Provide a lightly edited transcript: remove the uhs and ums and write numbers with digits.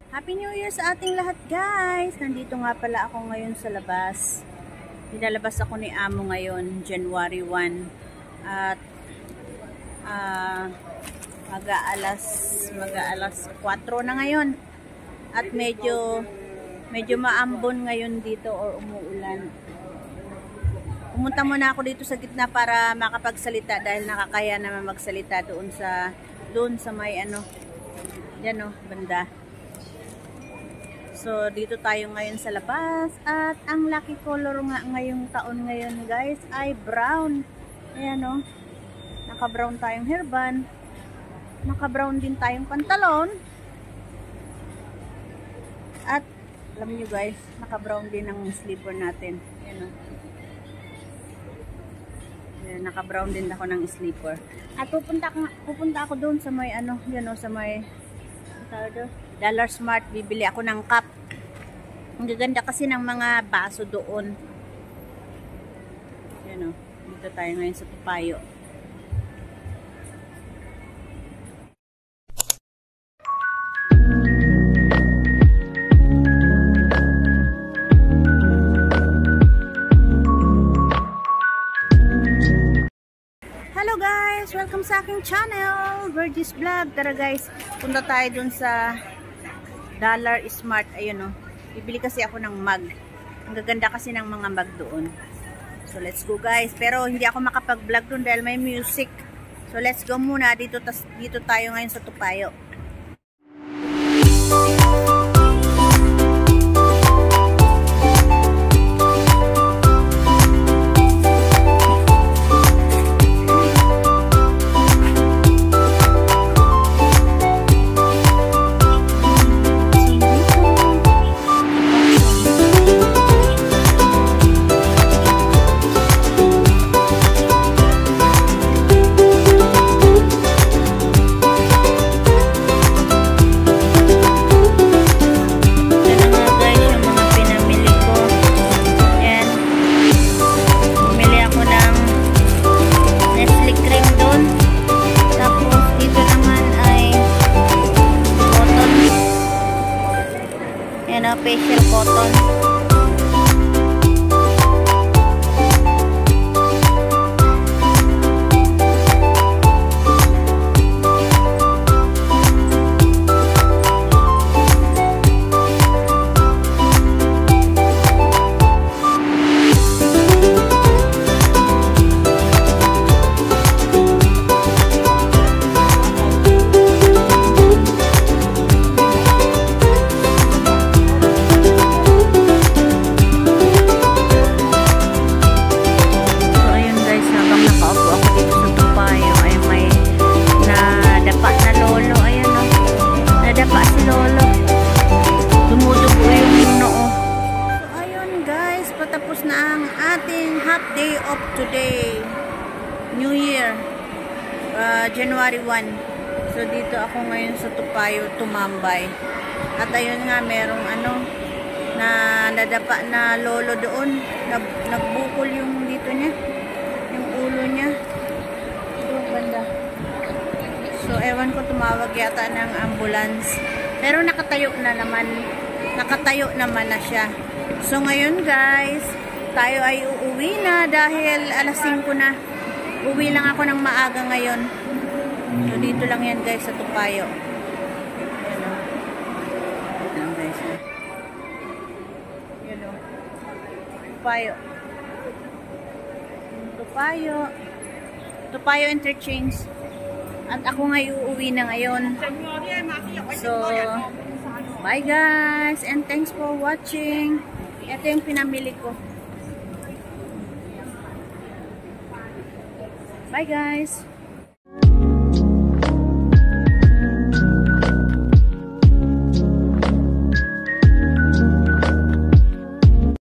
Happy New Year sa ating lahat, guys! Nandito nga pala ako ngayon sa labas. Nilalabas ako ni Amo ngayon, January 1. At mag-aalas 4 na ngayon. At medyo maambon ngayon dito or umuulan. Pumunta muna ako dito sa gitna para makapagsalita dahil nakakaya naman magsalita doon sa may diyan banda. So dito tayo ngayon sa labas at ang lucky color nga ngayong taon ngayon, guys, ay brown. Ayan naka-brown tayong hairband. Naka-brown din tayong pantalon. At alam niyo, guys, naka-brown din ang slipper natin. Ayan naka-brown din ako ng slipper. At pupunta ako doon sa may sa may Dollar Smart. Bibili ako ng cup. Ang gaganda kasi ng mga baso doon. Yan dito tayo ngayon sa Topayo. Hello guys! Welcome sa aking channel, Virgis Vlog. Tara guys, punta tayo dun sa Dollar Smart. Ayun bibili kasi ako ng mug. Ang gaganda kasi ng mga mug doon. So let's go guys. Pero hindi ako makapag-vlog doon dahil may music. So let's go muna dito tayo ngayon sa Topayo. Facial cotton. Tapos na ang ating half day of today, New Year, January 1. So dito ako ngayon sa Topayo tumambay. At ayun nga, merong na nadapa na lolo doon. Nagbukol yung dito niya, yung ulo niya. Ito banda. So ewan ko, tumawag yata ng ambulance. Pero nakatayo naman na siya. So ngayon guys, tayo ay uuwi na dahil alas 5 na. Uwi lang ako ng maaga ngayon. So dito lang yan guys sa Topayo. Ayan guys. Topayo Interchange. At ako nga uuwi na ngayon. So bye guys, and thanks for watching. Ito yung pinamili ko. Bye guys.